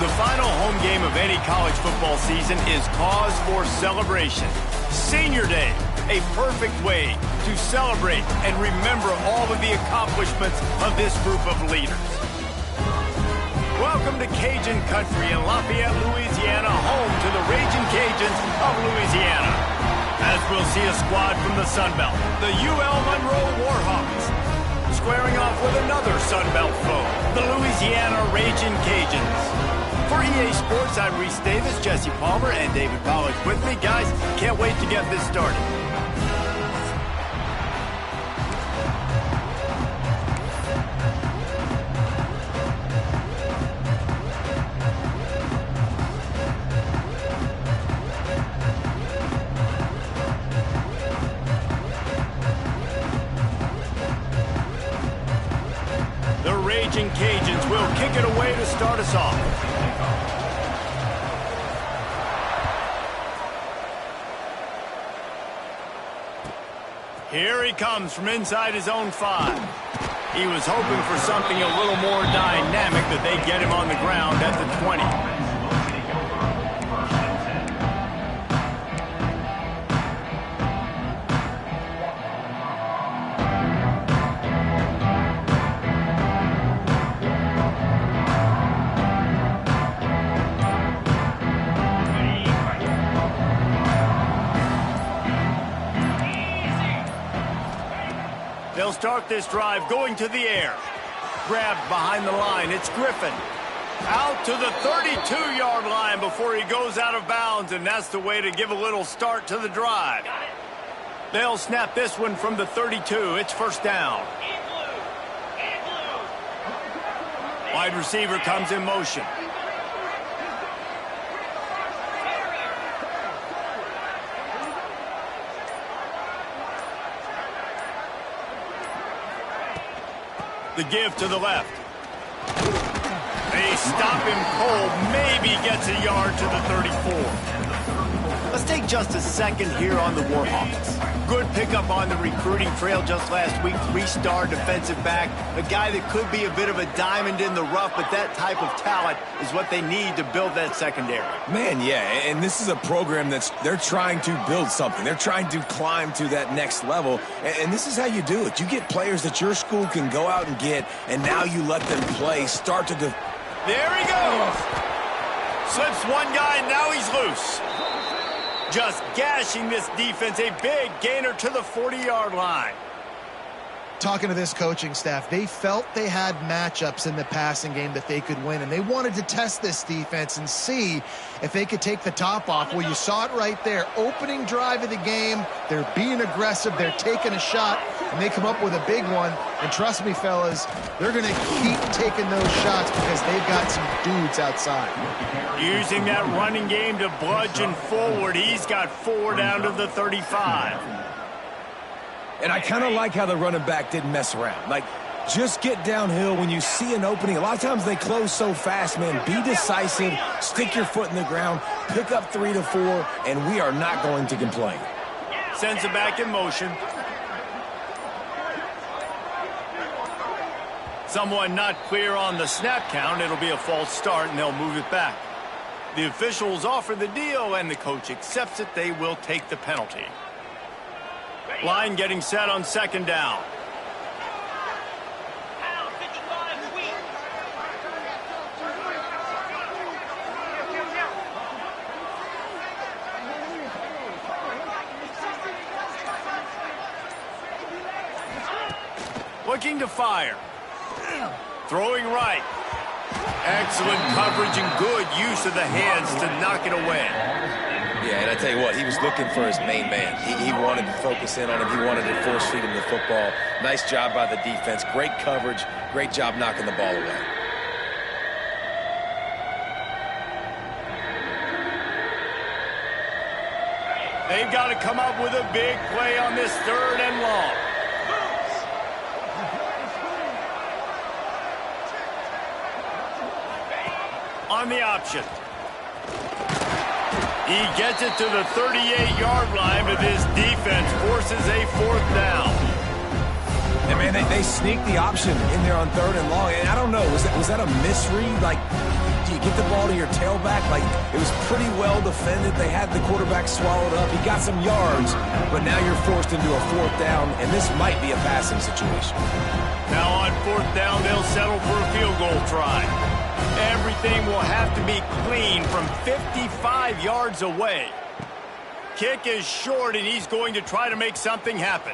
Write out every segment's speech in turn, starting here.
The final home game of any college football season is cause for celebration. Senior Day. A perfect way to celebrate and remember all of the accomplishments of this group of leaders. Welcome to Cajun Country in Lafayette, Louisiana, home to the Raging Cajuns of Louisiana. As we'll see a squad from the Sun Belt, the UL Monroe Warhawks, squaring off with another Sun Belt foe, the Louisiana Raging Cajuns. For EA Sports, I'm Reese Davis, Jesse Palmer, and David Pollack with me. Guys, can't wait to get this started. The Raging Cajuns will kick it away to start us off. Here he comes from inside his own 5. He was hoping for something a little more dynamic, that they get him on the ground at the 20. They'll start this drive going to the air. Grabbed behind the line. It's Griffin. Out to the 32-yard line before he goes out of bounds, and that's the way to give a little start to the drive. They'll snap this one from the 32. It's first down. Wide receiver comes in motion. The give to the left. They stop him cold. Maybe gets a yard to the 34. Let's take just a second here on the Warhawks. Good pickup on the recruiting trail just last week. 3-star defensive back. A guy that could be a bit of a diamond in the rough, but that type of talent is what they need to build that secondary. Man, yeah, and this is a program they're trying to build something. They're trying to climb to that next level, and this is how you do it. You get players that your school can go out and get, and now you let them play, start to... There he goes! Slips one guy, and now he's loose. Just gashing this defense, a big gainer to the 40-yard line. Talking to this coaching staff, they felt they had matchups in the passing game that they could win, and they wanted to test this defense and see if they could take the top off. Well, you saw it right there. Opening drive of the game, they're being aggressive, they're taking a shot, and they come up with a big one. And trust me, fellas, they're going to keep taking those shots because they've got some dudes outside. Using that running game to bludgeon forward. He's got 4 down to the 35. And I kind of like how the running back didn't mess around. Like, just get downhill when you see an opening. A lot of times they close so fast, man. Be decisive, stick your foot in the ground, pick up 3 to 4, and we are not going to complain. Sends it back in motion. Someone not clear on the snap count. It'll be a false start, and they'll move it back. The officials offer the deal, and the coach accepts it. They will take the penalty. Line getting set on second down. Looking to fire. Throwing right. Excellent coverage and good use of the hands to knock it away. Yeah, and I tell you what, he was looking for his main man. He wanted to focus in on him. He wanted to force feed him the football. Nice job by the defense. Great coverage. Great job knocking the ball away. They've got to come up with a big play on this 3rd and long. On the option. He gets it to the 38-yard line, but this defense forces a 4th down. And, man, they sneak the option in there on 3rd and long. And I don't know, was that a misread? Like, Do you get the ball to your tailback? Like, it was pretty well defended. They had the quarterback swallowed up. He got some yards, but now you're forced into a 4th down, and this might be a passing situation. Now on 4th down, they'll settle for a field goal try. Everything will have to be clean from 55 yards away. Kick is short, and he's going to try to make something happen.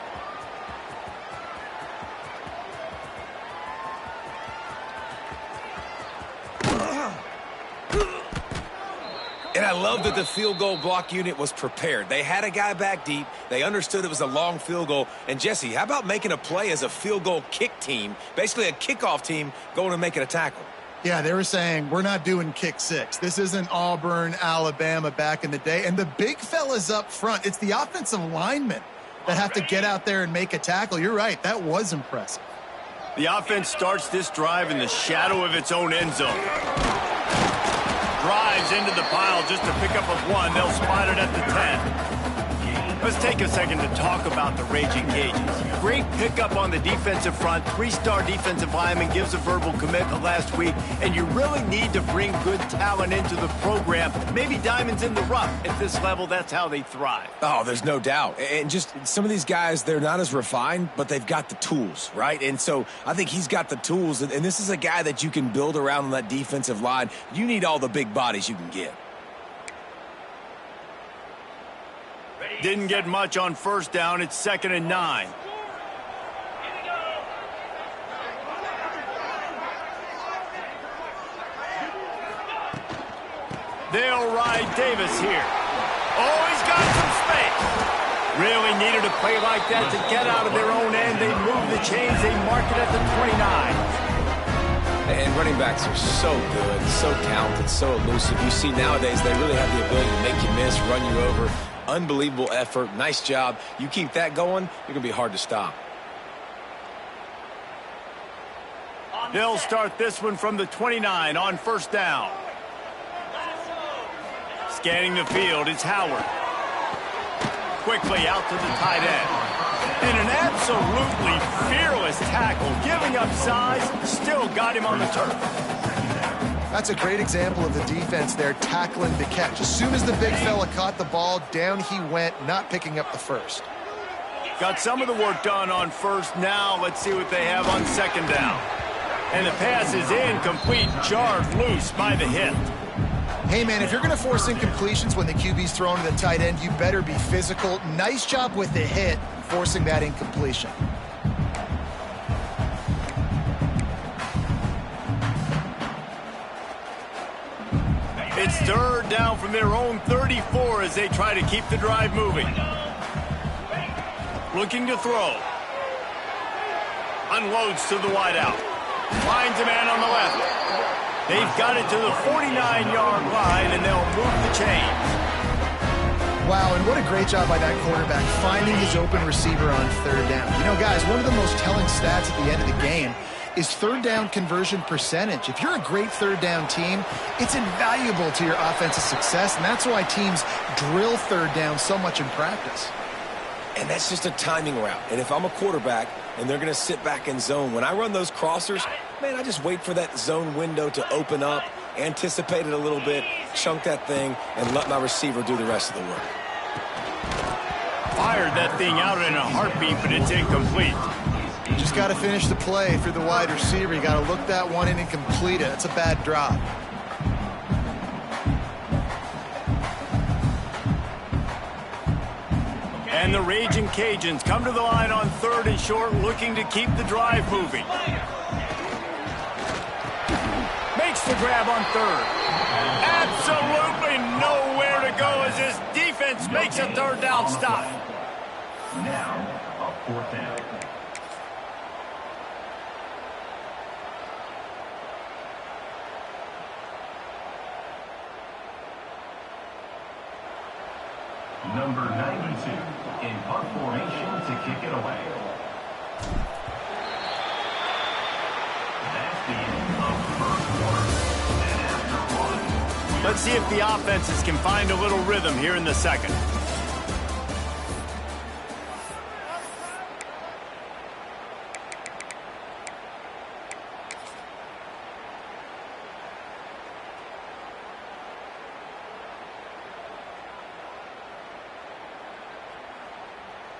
And I love that the field goal block unit was prepared. They had a guy back deep. They understood it was a long field goal. And, Jesse, how about making a play as a field goal kick team, basically a kickoff team, going and making a tackle? Yeah, they were saying, we're not doing kick 6. This isn't Auburn, Alabama back in the day. And the big fellas up front, it's the offensive linemen that have to get out there and make a tackle. You're right, that was impressive. The offense starts this drive in the shadow of its own end zone. Drives into the pile just to pick up a 1. They'll spot it at the 10. Let's take a second to talk about the Raging Cajuns. Great pickup on the defensive front. 3-star defensive lineman gives a verbal commitment last week, and you really need to bring good talent into the program. Maybe diamonds in the rough. At this level, that's how they thrive. Oh, there's no doubt. And just some of these guys, they're not as refined, but they've got the tools, right? And so I think he's got the tools, and this is a guy that you can build around on that defensive line. You need all the big bodies you can get. Didn't get much on 1st down. It's 2nd and 9. They'll ride Davis here. Oh, he's got some space. Really needed a play like that to get out of their own end. They move the chains. They mark it at the 29. And running backs are so good, so talented, so elusive. You see nowadays they really have the ability to make you miss, run you over. Unbelievable effort. Nice job. You keep that going, you're going to be hard to stop. They'll start this one from the 29 on 1st down. Scanning the field, it's Howard. Quickly out to the tight end. And an absolutely fearless tackle. Giving up size, still got him on the turf. That's a great example of the defense there, tackling the catch. As soon as the big fella caught the ball, down he went, not picking up the first. Got some of the work done on 1st. Now let's see what they have on 2nd down. And the pass is incomplete, jarred loose by the hit. Hey, man, if you're going to force incompletions when the QB's thrown to the tight end, you better be physical. Nice job with the hit, forcing that incompletion. It's 3rd down from their own 34 as they try to keep the drive moving. Looking to throw. Unloads to the wideout. Finds a man on the left. They've got it to the 49-yard line, and they'll move the chains. Wow, and what a great job by that quarterback, finding his open receiver on 3rd down. You know, guys, one of the most telling stats at the end of the game is 3rd down conversion percentage. If you're a great 3rd down team, it's invaluable to your offensive success, and that's why teams drill 3rd down so much in practice. And that's just a timing route. And if I'm a quarterback and they're going to sit back in zone, when I run those crossers, man, I just wait for that zone window to open up, anticipate it a little bit, chunk that thing, and let my receiver do the rest of the work. Fired that thing out in a heartbeat, but it's incomplete. You just got to finish the play through the wide receiver. You got to look that one in and complete it. That's a bad drop. And the Raging Cajuns come to the line on 3rd and short, looking to keep the drive moving. Makes the grab on 3rd. Absolutely nowhere to go as this defense makes a 3rd down stop. Now, a 4th down. Number 92 in punt formation to kick it away. That's the end of the 1st quarter. And after 1. Let's see if the offenses can find a little rhythm here in the 2nd.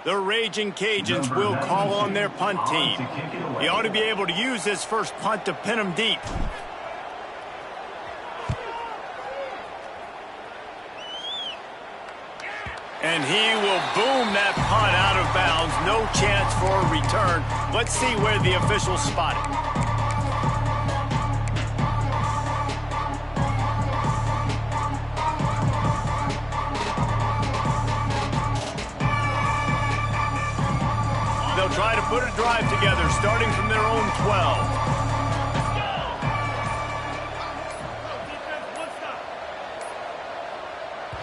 The Raging Cajuns will call on their punt team. He ought to be able to use this first punt to pin them deep. And he will boom that punt out of bounds. No chance for a return. Let's see where the officials spot it. They'll try to put a drive together, starting from their own 12.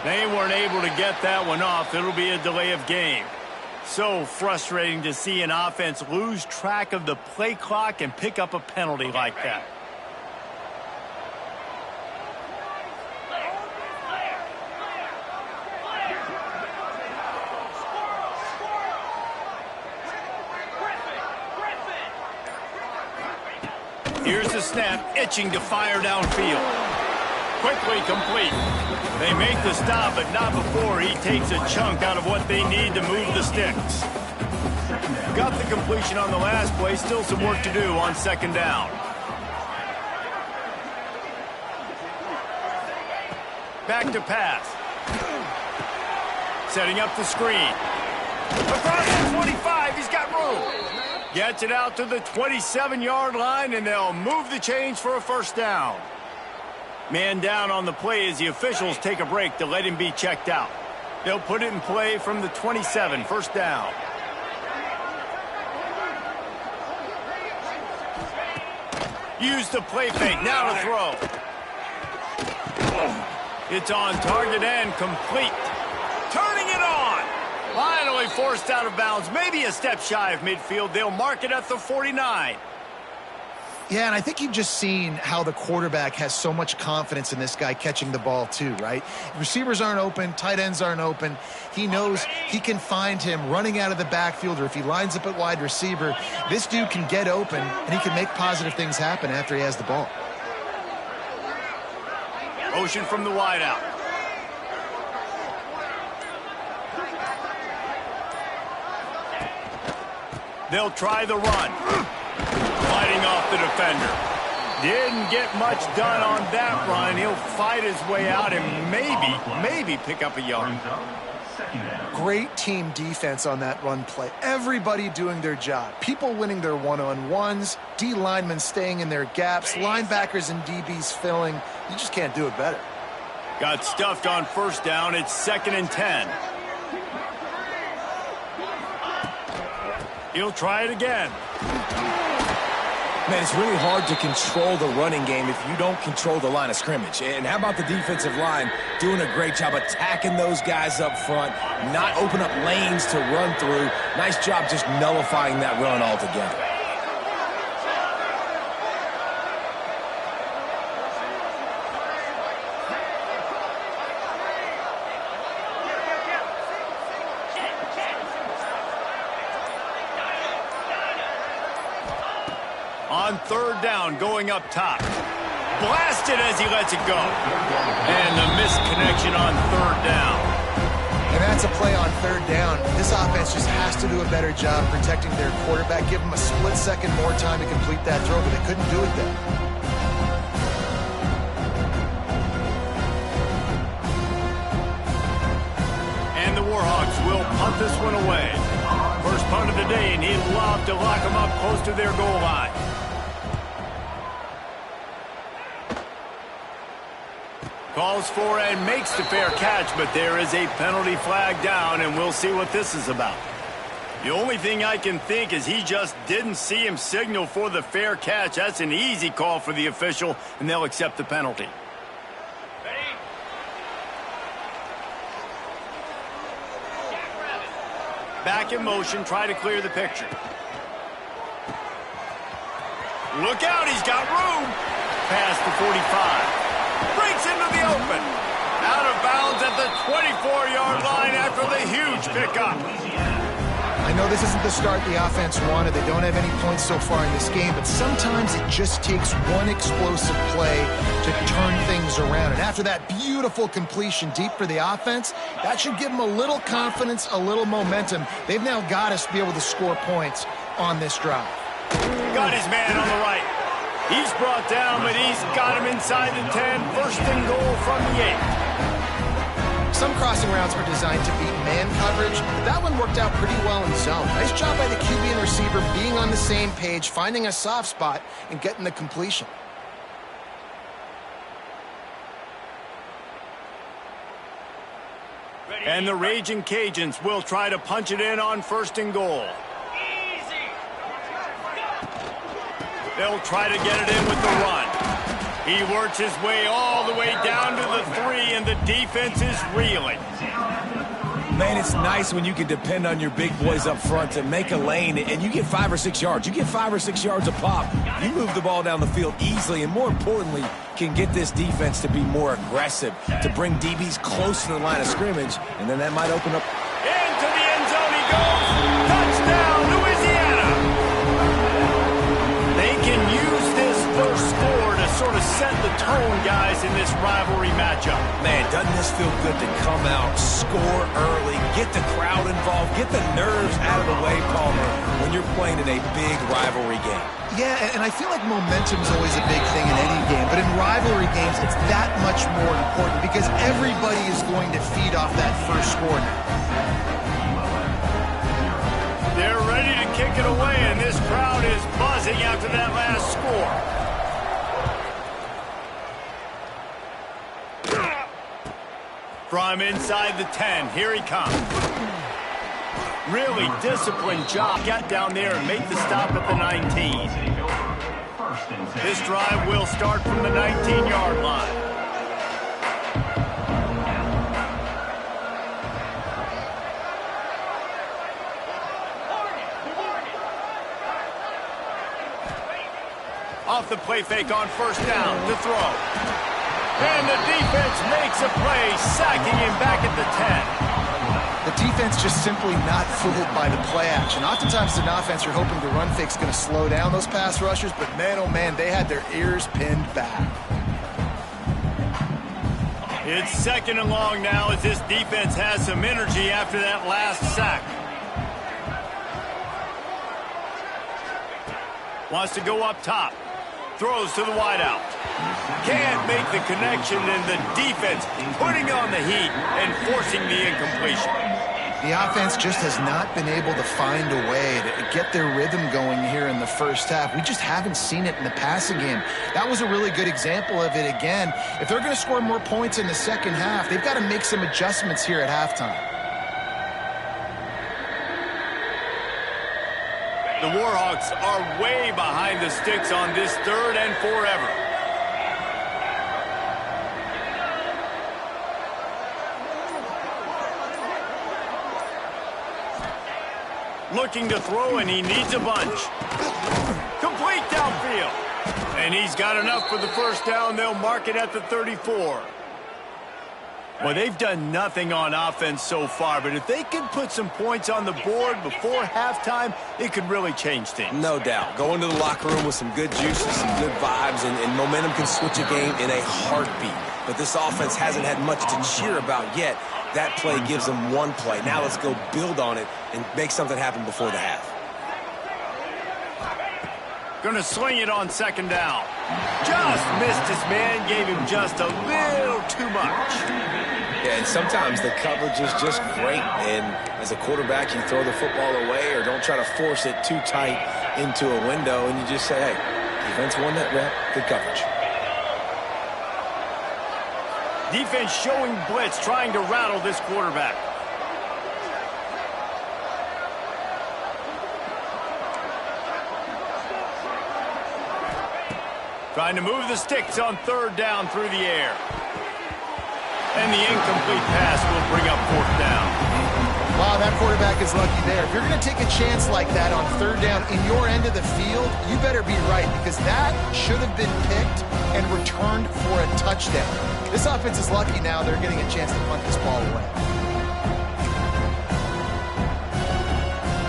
They weren't able to get that one off. It'll be a delay of game. So frustrating to see an offense lose track of the play clock and pick up a penalty like that. Here's the snap, itching to fire downfield. Quickly complete. They make the stop, but not before he takes a chunk out of what they need to move the sticks. Got the completion on the last play, still some work to do on second down. Back to pass. Setting up the screen. Across the 25, he's got room. Gets it out to the 27-yard line, and they'll move the chains for a first down. Man down on the play as the officials take a break to let him be checked out. They'll put it in play from the 27, first down. Use the play fake, now to throw. It's on target and complete. Turning it on. Finally forced out of bounds, maybe a step shy of midfield. They'll mark it at the 49. Yeah, and I think you've just seen how the quarterback has so much confidence in this guy catching the ball too, right? Receivers aren't open, tight ends aren't open. He knows he can find him running out of the backfield, or if he lines up at wide receiver, this dude can get open and he can make positive things happen after he has the ball. Motion from the wideout. They'll try the run. Fighting off the defender. Didn't get much done on that run. He'll fight his way out and maybe pick up a yard. Great team defense on that run play. Everybody doing their job. People winning their one-on-ones, D linemen staying in their gaps, linebackers and DBs filling. You just can't do it better. Got stuffed on first down. It's 2nd and 10. He'll try it again. Man, it's really hard to control the running game if you don't control the line of scrimmage. And how about the defensive line doing a great job attacking those guys up front, not open up lanes to run through. Nice job just nullifying that run altogether. On third down, going up top. Blasted as he lets it go. And the misconnection on third down. And that's a play on third down. This offense just has to do a better job protecting their quarterback. Give them a split second more time to complete that throw, but they couldn't do it there. And the Warhawks will punt this one away. First punt of the day, and he'd love to lock them up close to their goal line. Calls for and makes the fair catch, but there is a penalty flag down, and we'll see what this is about. The only thing I can think is he just didn't see him signal for the fair catch. That's an easy call for the official, and they'll accept the penalty. Back in motion, try to clear the picture. Look out, he's got room. Past the 45. Breaks into the open. Out of bounds at the 24-yard line after the huge pickup. I know this isn't the start the offense wanted. They don't have any points so far in this game, but sometimes it just takes one explosive play to turn things around. And after that beautiful completion deep for the offense, that should give them a little confidence, a little momentum. They've now got us to be able to score points on this drive. Got his man on the right. He's brought down, but he's got him inside the 10. First and goal from the 8. Some crossing routes are designed to beat man coverage, but that one worked out pretty well in zone. Nice job by the QB and receiver being on the same page, finding a soft spot, and getting the completion. And the Raging Cajuns will try to punch it in on first and goal. They'll try to get it in with the run. He works his way all the way down to the 3, and the defense is reeling. Man, it's nice when you can depend on your big boys up front to make a lane, and you get 5 or 6 yards. You get 5 or 6 yards a pop. You move the ball down the field easily, and more importantly, can get this defense to be more aggressive, to bring DBs close to the line of scrimmage, and then that might open up. Into the end zone he goes. Touchdown, Louisiana. They can use this first score to sort of set the tone, guys, in this rivalry matchup. Man, doesn't this feel good to come out, score early, get the crowd involved, get the nerves out of the way, Palmer, when you're playing in a big rivalry game? Yeah, and I feel like momentum is always a big thing in any game, but in rivalry games, it's that much more important because everybody is going to feed off that first score now. They're ready to kick it away, and this crowd is buzzing after that last score. From inside the 10, here he comes. Really disciplined job. Get down there and make the stop at the 19. This drive will start from the 19-yard line. Off the play fake on first down to throw. And the defense makes a play, sacking him back at the 10. The defense just simply not fooled by the play action. Oftentimes, as an offense, you're hoping the run fake's going to slow down those pass rushers, but man, oh man, they had their ears pinned back. It's second and long now as this defense has some energy after that last sack. Wants to go up top. Throws to the wideout. Can't make the connection, and the defense putting on the heat and forcing the incompletion. The offense just has not been able to find a way to get their rhythm going here in the first half. We just haven't seen it in the passing game. That was a really good example of it again. If they're going to score more points in the second half, they've got to make some adjustments here at halftime. The Warhawks are way behind the sticks on this third and forever. Looking to throw, and he needs a bunch. Complete downfield. And he's got enough for the first down. They'll mark it at the 34. Well, they've done nothing on offense so far, but if they can put some points on the board before halftime, it could really change things. No doubt. Go into the locker room with some good juices, some good vibes, and momentum can switch a game in a heartbeat. But this offense hasn't had much to cheer about yet. That play gives them one play. Now let's go build on it and make something happen before the half. Gonna swing it on second down. Just missed his man, gave him just a little too much. Yeah, and sometimes the coverage is just great. And as a quarterback, you throw the football away or don't try to force it too tight into a window, and you just say, hey, defense won that rep, good coverage. Defense showing blitz, trying to rattle this quarterback. Trying to move the sticks on third down through the air. And the incomplete pass will bring up fourth down. Wow, that quarterback is lucky there. If you're going to take a chance like that on third down in your end of the field, you better be right, because that should have been picked and returned for a touchdown. This offense is lucky now they're getting a chance to punt this ball away.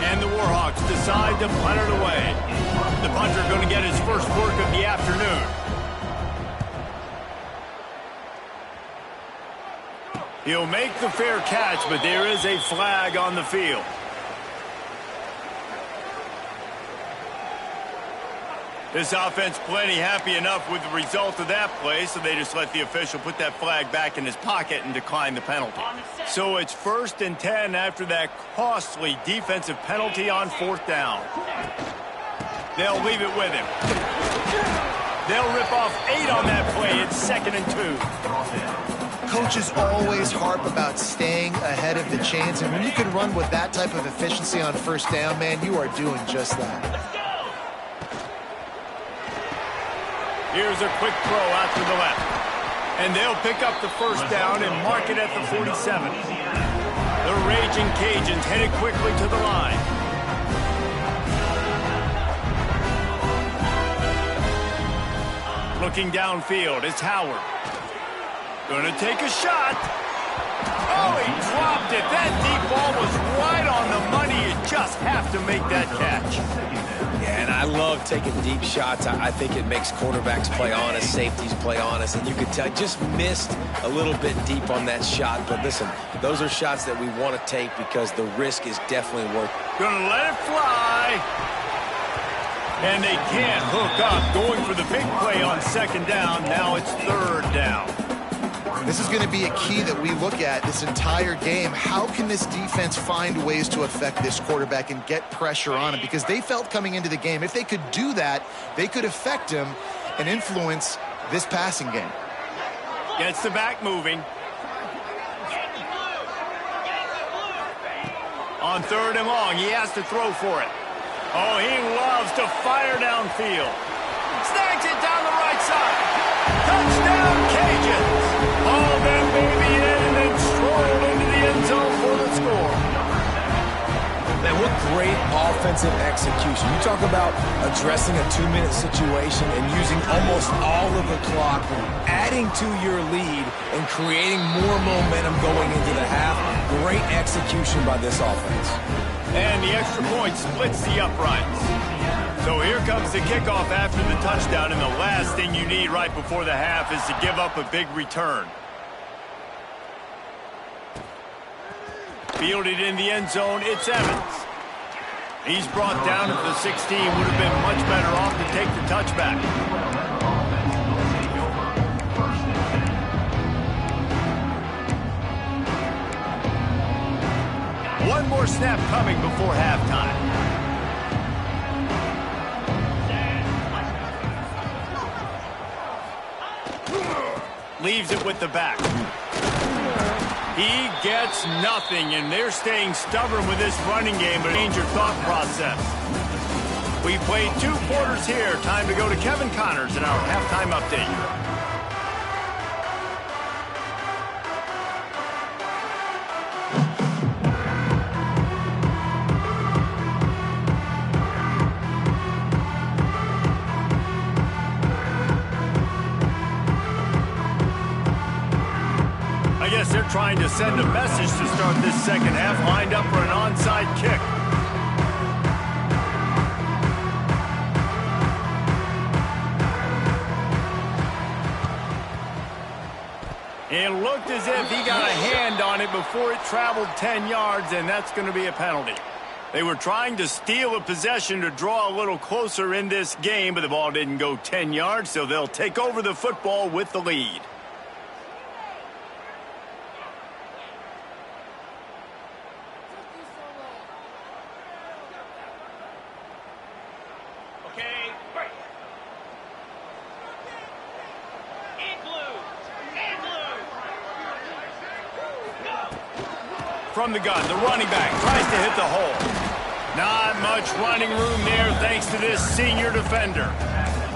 And Warhawks decide to punt it away. The punter going to get his first work of the afternoon. He'll make the fair catch, but there is a flag on the field. This offense plenty happy enough with the result of that play, so they just let the official put that flag back in his pocket and decline the penalty. So it's 1st and 10 after that costly defensive penalty on 4th down. They'll leave it with him. They'll rip off 8 on that play. It's 2nd and 2. Coaches always harp about staying ahead of the chains, and when you can run with that type of efficiency on 1st down, man, you are doing just that. Here's a quick throw out to the left. And they'll pick up the 1st down and mark it at the 47. The Raging Cajuns headed quickly to the line. Looking downfield, it's Howard. Gonna take a shot. Oh, he dropped it. That deep ball was right on the money. You just have to make that catch. Yeah, and I love taking deep shots. I think it makes quarterbacks play honest, safeties play honest, and you could tell just missed a little bit deep on that shot. But listen, those are shots that we want to take because the risk is definitely worth it. Gonna let it fly. And they can't hook up. Going for the big play on 2nd down. Now it's 3rd down. This is going to be a key that we look at this entire game. How can this defense find ways to affect this quarterback and get pressure on him? Because they felt coming into the game, if they could do that, they could affect him and influence this passing game. Gets the back moving. On 3rd and long, he has to throw for it. Oh, he loves to fire downfield. Snags it down the right side. Touchdown, Cajuns. All them baby in and then strolled into the end zone for the score. Man, what great offensive execution. You talk about addressing a 2-minute situation and using almost all of the clock, adding to your lead and creating more momentum going into the half. Great execution by this offense. And the extra point splits the uprights. So here comes the kickoff after the touchdown, and the last thing you need right before the half is to give up a big return. Fielded in the end zone, it's Evans. He's brought down at the 16. Would have been much better off to take the touchback. One more snap coming before halftime. Leaves it with the back. He gets nothing, and they're staying stubborn with this running game, but change your thought process. We played 2 quarters here. Time to go to Kevin Connors in our halftime update. They're trying to send a message to start this second half, lined up for an onside kick. It looked as if he got a hand on it before it traveled 10 yards, and that's going to be a penalty. They were trying to steal a possession to draw a little closer in this game, but the ball didn't go 10 yards, so they'll take over the football with the lead. From the gun, the running back tries to hit the hole. Not much running room there thanks to this senior defender.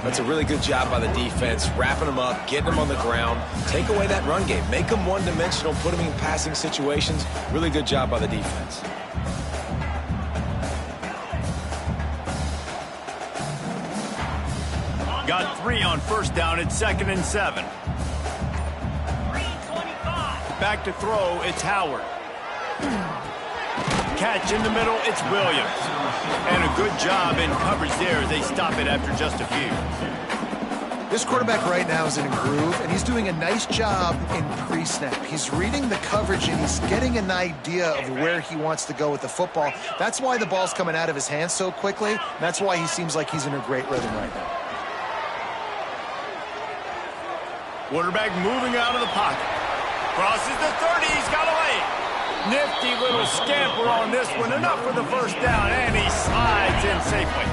That's a really good job by the defense, wrapping them up, getting them on the ground, take away that run game, make them one-dimensional, put them in passing situations. Really good job by the defense. Got 3 on 1st down at 2nd and 7. Back to throw, it's Howard. Catch in the middle, it's Williams. And a good job in coverage there as they stop it after just a few. This quarterback right now is in a groove, and he's doing a nice job in pre-snap. He's reading the coverage, and he's getting an idea of where he wants to go with the football. That's why the ball's coming out of his hands so quickly. That's why he seems like he's in a great rhythm right now. Quarterback moving out of the pocket. Crosses the 30, he's got away. Nifty little scamper on this one, enough for the first down, and he slides in safely.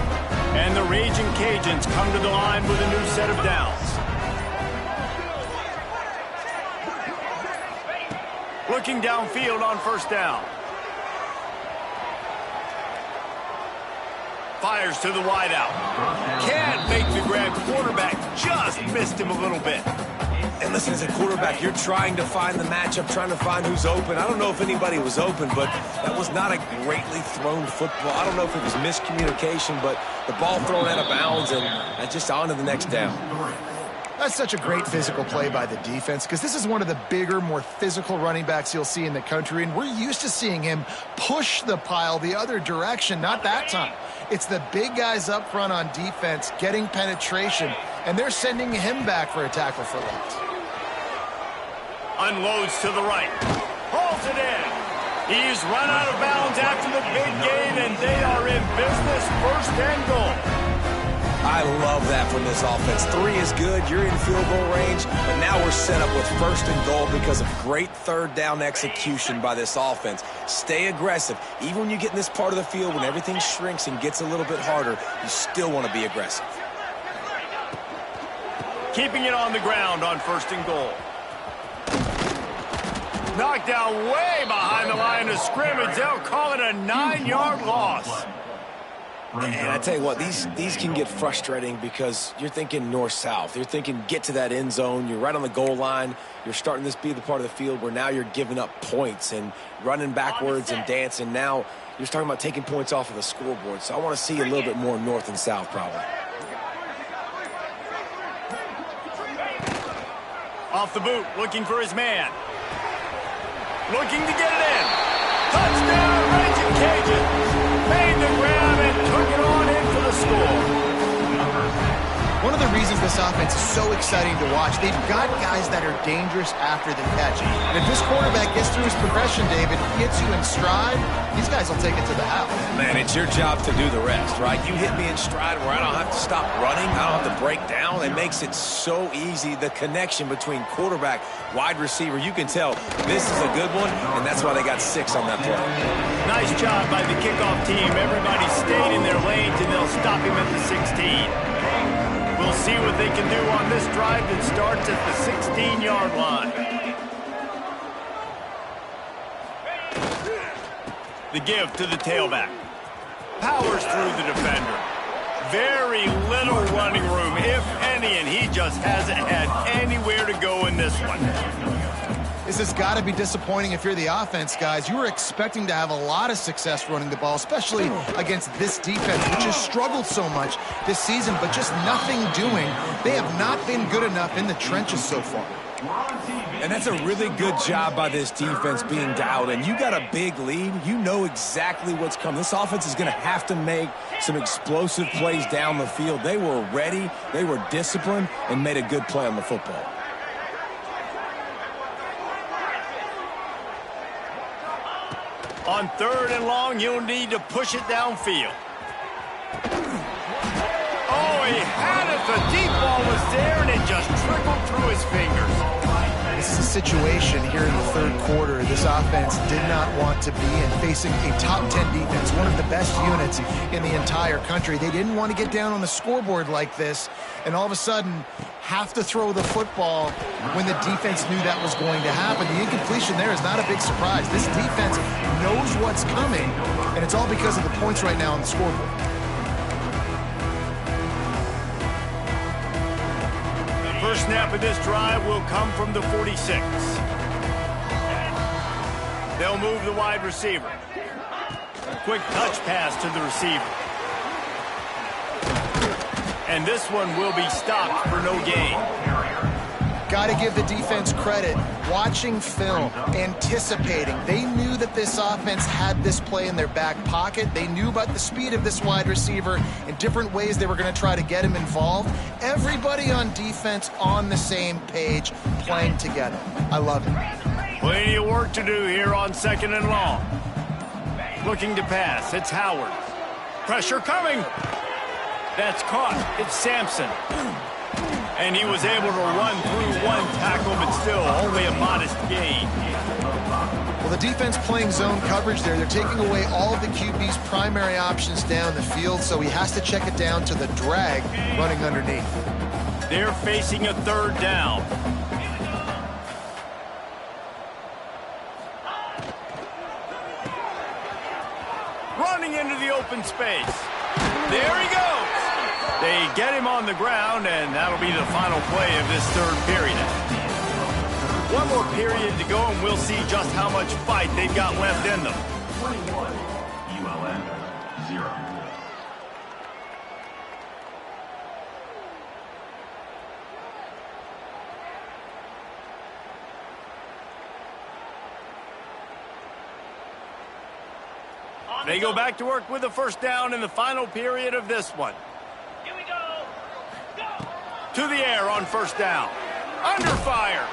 And the Raging Cajuns come to the line with a new set of downs. Looking downfield on first down. Fires to the wideout. Can't make the grab. Quarterback just missed him a little bit. And listen, as a quarterback, you're trying to find the matchup, trying to find who's open. I don't know if anybody was open, but that was not a greatly thrown football. I don't know if it was miscommunication, but the ball thrown out of bounds and just on to the next down. That's such a great physical play by the defense because this is one of the bigger, more physical running backs you'll see in the country, and we're used to seeing him push the pile the other direction, not that time. It's the big guys up front on defense getting penetration, and they're sending him back for a tackle for loss. Unloads to the right. Hauls it in. He's run out of bounds after the big gain, and they are in business, 1st and goal. I love that from this offense. 3 is good. You're in field goal range, but now we're set up with 1st and goal because of great 3rd down execution by this offense. Stay aggressive. Even when you get in this part of the field, when everything shrinks and gets a little bit harder, you still want to be aggressive. Keeping it on the ground on 1st and goal. Knocked down way behind the line of scrimmage. They'll call it a 9-yard loss. And I tell you what, these can get frustrating because you're thinking north-south. You're thinking get to that end zone. You're right on the goal line. You're starting this be the part of the field where now you're giving up points and running backwards and dancing. Now you're talking about taking points off of the scoreboard. So I want to see a little bit more north and south probably. Off the boot, looking for his man. Looking to get it in. Touchdown, Raging Cajuns. Made the grab and took it on in for the score. One of the reasons this offense is so exciting to watch, they've got guys that are dangerous after the catch. And if this quarterback gets through his progression, David, gets you in stride, these guys will take it to the house. Man, it's your job to do the rest, right? You hit me in stride where I don't have to stop running. I don't have to break down. It makes it so easy. The connection between quarterback, wide receiver, you can tell this is a good one, and that's why they got 6 on that play. Nice job by the kickoff team. Everybody stayed in their lanes, and they'll stop him at the 16. We'll see what they can do on this drive that starts at the 16-yard line. The give to the tailback. Powers through the defender. Very little running room, if any, and he just hasn't had anywhere to go in this one. This has got to be disappointing if you're the offense, guys. You were expecting to have a lot of success running the ball, especially against this defense, which has struggled so much this season, but just nothing doing. They have not been good enough in the trenches so far. And that's a really good job by this defense being dialed in. You got a big lead. You know exactly what's coming. This offense is going to have to make some explosive plays down the field. They were ready, they were disciplined, and made a good play on the football. On 3rd and long, you'll need to push it downfield. Oh, he had it. The deep ball was there, and it just trickled through his fingers. This is a situation here in the 3rd quarter this offense did not want to be in, facing a top 10 defense, one of the best units in the entire country. They didn't want to get down on the scoreboard like this, and all of a sudden have to throw the football when the defense knew that was going to happen. The incompletion there is not a big surprise. This defense knows what's coming, and it's all because of the points right now on the scoreboard. First snap of this drive will come from the 46. They'll move the wide receiver. Quick touch pass to the receiver. And this one will be stopped for no gain. Got to give the defense credit. Watching film, anticipating. They knew that this offense had this play in their back pocket. They knew about the speed of this wide receiver and different ways they were going to try to get him involved. Everybody on defense on the same page, playing together. I love it. Plenty of work to do here on 2nd and long. Looking to pass. It's Howard. Pressure coming. That's caught. It's Sampson. And he was able to run through one tackle, but still only a modest gain. Well, the defense playing zone coverage there. They're taking away all of the QB's primary options down the field, so he has to check it down to the drag running underneath. They're facing a 3rd down. Running into the open space. There he goes. They get him on the ground, and that'll be the final play of this 3rd period. One more period to go, and we'll see just how much fight they've got left in them. 21, ULM 0. They go back to work with the 1st down in the final period of this one. Here we go. Go. To the air on 1st down. Under fire.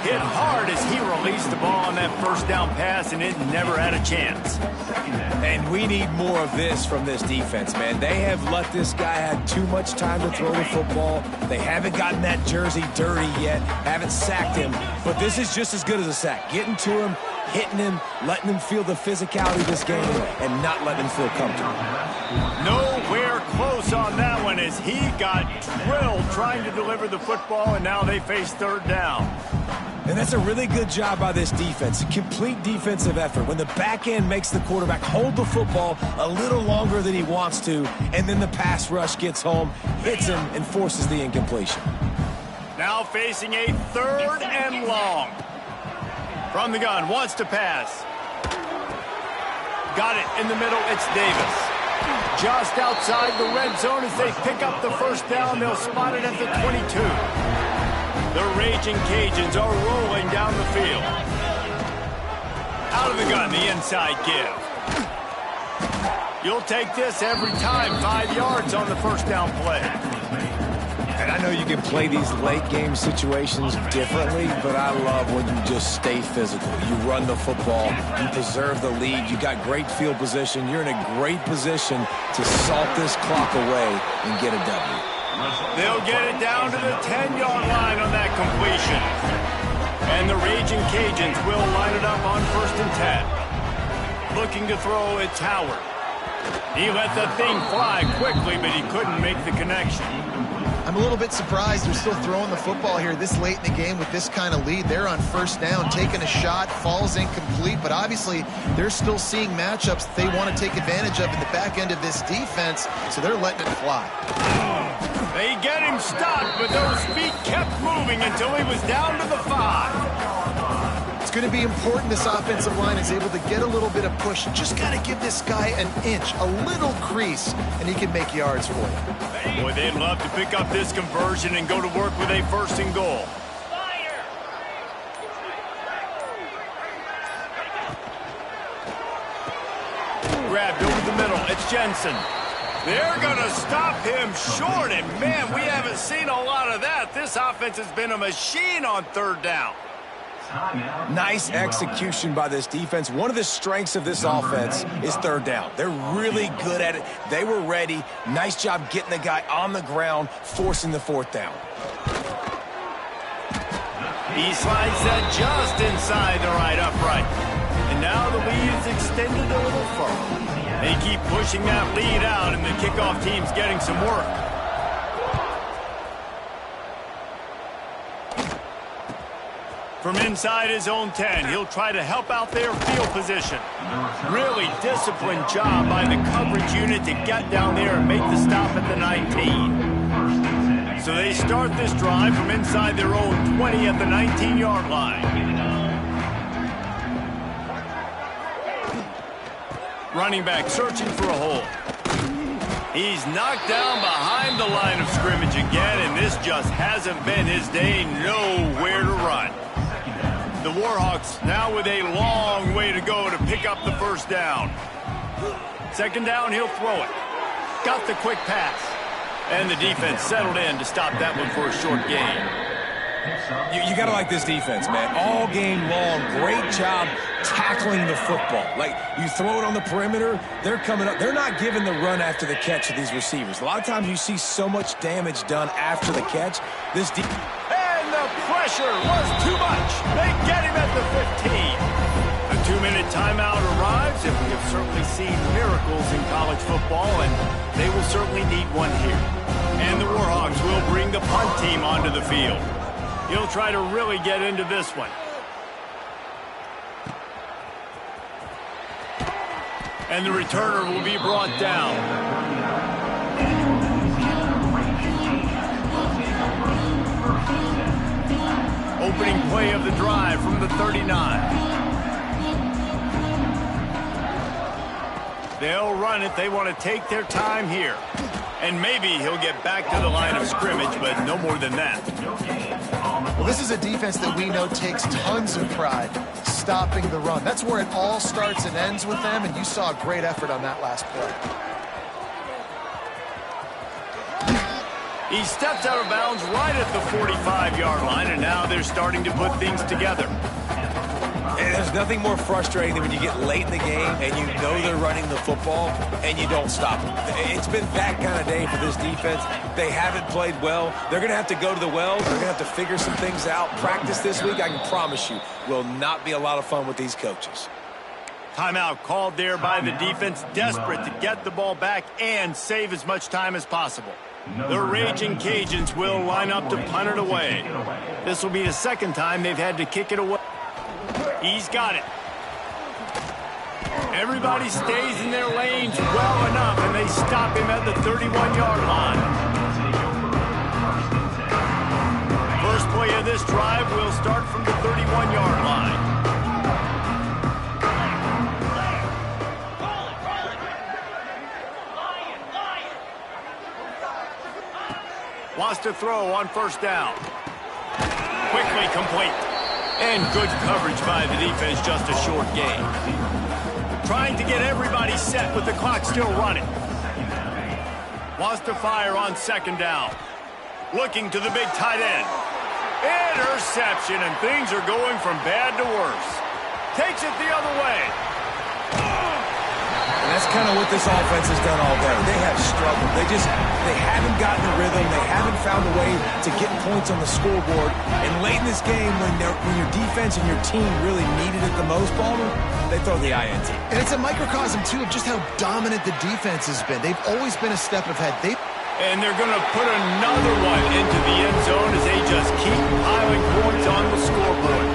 Hit hard as he released the ball on that 1st down pass, and it never had a chance. And we need more of this from this defense, man. They have let this guy have too much time to throw the football. They haven't gotten that jersey dirty yet, haven't sacked him. But this is just as good as a sack. Getting to him, hitting him, letting him feel the physicality of this game, and not letting him feel comfortable. Nowhere close on that one as he got drilled trying to deliver the football, and now they face 3rd down. And that's a really good job by this defense. A complete defensive effort. When the back end makes the quarterback hold the football a little longer than he wants to, and then the pass rush gets home, hits him, and forces the incompletion. Now facing a 3rd and long. From the gun, wants to pass. Got it in the middle, it's Davis. Just outside the red zone as they pick up the 1st down. They'll spot it at the 22. The Raging Cajuns are rolling down the field. Out of the gun, the inside give. You'll take this every time. 5 yards on the 1st down play. And I know you can play these late game situations differently, but I love when you just stay physical. You run the football, you preserve the lead, you got great field position, you're in a great position to salt this clock away and get a W. They'll get it down to the 10-yard line on that completion. And the Raging Cajuns will line it up on 1st and 10. Looking to throw, it's Howard. He let the thing fly quickly, but he couldn't make the connection. I'm a little bit surprised they're still throwing the football here this late in the game with this kind of lead. They're on 1st down, taking a shot, falls incomplete, but obviously they're still seeing matchups that they want to take advantage of in the back end of this defense, so they're letting it fly. They get him stopped, but those feet kept moving until he was down to the 5. It's going to be important this offensive line is able to get a little bit of push. Just got to give this guy an inch, a little crease, and he can make yards for you. Boy, they'd love to pick up this conversion and go to work with a 1st and goal. Grabbed over the middle. It's Jensen. They're going to stop him short, and man, we haven't seen a lot of that. This offense has been a machine on 3rd down. Nice execution by this defense. One of the strengths of this offense is 3rd down. They're really good at it. They were ready. Nice job getting the guy on the ground, forcing the 4th down. He slides that just inside the right upright. And now the lead is extended a little further. They keep pushing that lead out, and the kickoff team's getting some work. From inside his own 10, he'll try to help out their field position. Really disciplined job by the coverage unit to get down there and make the stop at the 19. So they start this drive from inside their own 20 at the 19-yard line. Running back searching for a hole. He's knocked down behind the line of scrimmage again, and this just hasn't been his day. Nowhere to run. The Warhawks now with a long way to go to pick up the first down. Second down, he'll throw it. Got the quick pass. And the defense settled in to stop that one for a short gain. You got to like this defense, man. All game long, great job tackling the football. Like, you throw it on the perimeter, they're coming up. They're not giving the run after the catch to these receivers. A lot of times you see so much damage done after the catch. And the pressure was too much. They get him at the 15. A 2-minute timeout arrives, and we have certainly seen miracles in college football, and they will certainly need one here. And the Warhawks will bring the punt team onto the field. He'll try to really get into this one. And the returner will be brought down. Opening play of the drive from the 39. They'll run it. They want to take their time here. And maybe he'll get back to the line of scrimmage, but no more than that. Well, this is a defense that we know takes tons of pride stopping the run. That's where it all starts and ends with them, and you saw a great effort on that last play. He stepped out of bounds right at the 45-yard line, and now they're starting to put things together. And there's nothing more frustrating than when you get late in the game and you know they're running the football and you don't stop them. It's been that kind of day for this defense. They haven't played well. They're going to have to go to the well. They're going to have to figure some things out. Practice this week, I can promise you, will not be a lot of fun with these coaches. Timeout called there by the defense, desperate to get the ball back and save as much time as possible. The Raging Cajuns will line up to punt it away. This will be the second time they've had to kick it away. He's got it. Everybody stays in their lanes well enough, and they stop him at the 31-yard line. First play of this drive will start from the 31-yard line. Wants to throw on first down. Quickly complete. And good coverage by the defense, just a short gain. Trying to get everybody set with the clock still running. Wants to fire on second down. Looking to the big tight end. Interception, and things are going from bad to worse. Takes it the other way. And that's kind of what this offense has done all day. They have struggled. They haven't gotten a rhythm. They haven't found a way to get points on the scoreboard. And late in this game, when your defense and your team really needed it the most, Baldwin, they throw the INT. And it's a microcosm, too, of just how dominant the defense has been. They've always been a step ahead. And they're going to put another one into the end zone as they just keep piling points on the scoreboard.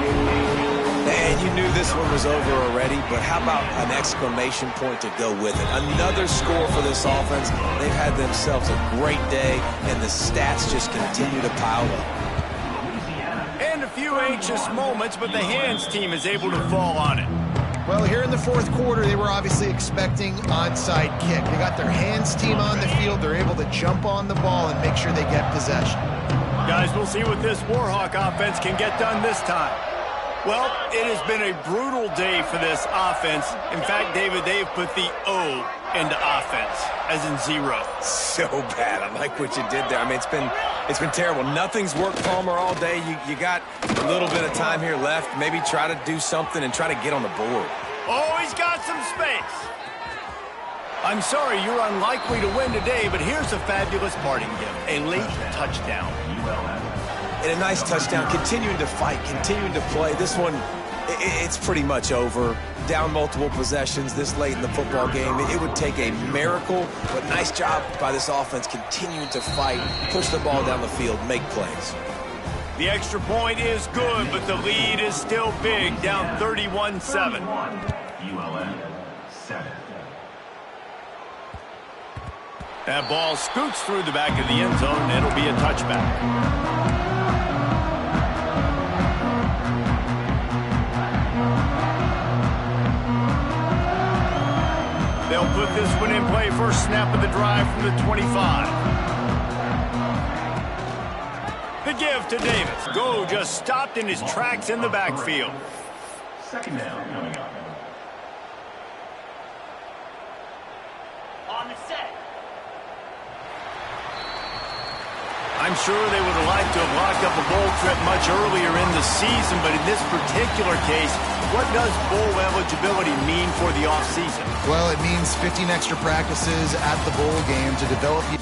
And you knew this one was over already, but how about an exclamation point to go with it? Another score for this offense. They've had themselves a great day, and the stats just continue to pile up. And a few anxious moments, but the hands team is able to fall on it. Well, here in the fourth quarter, they were obviously expecting onside kick. They got their hands team on the field. They're able to jump on the ball and make sure they get possession. Guys, we'll see what this Warhawk offense can get done this time. Well, it has been a brutal day for this offense. In fact, David, they've put the O into offense, as in 0. So bad. I like what you did there. I mean, it's been terrible. Nothing's worked, Palmer, all day. You got a little bit of time here left. Maybe try to do something and try to get on the board. Oh, he's got some space. I'm sorry, you're unlikely to win today, but here's a fabulous parting gift. A late touchdown. And a nice touchdown, continuing to fight, continuing to play. This one, it's pretty much over. Down multiple possessions this late in the football game. It would take a miracle, but nice job by this offense continuing to fight, push the ball down the field, make plays. The extra point is good, but the lead is still big, down 31-7. ULM 7. That ball scoots through the back of the end zone, and it'll be a touchback. They'll put this one in play first snap of the drive from the 25. The give to Davis. Go just stopped in his tracks in the backfield. Second down coming up. On the set. I'm sure they would have liked to have locked up a bowl trip much earlier in the season, but in this particular case, what does bowl eligibility mean for the offseason? Well, it means 15 extra practices at the bowl game to develop you.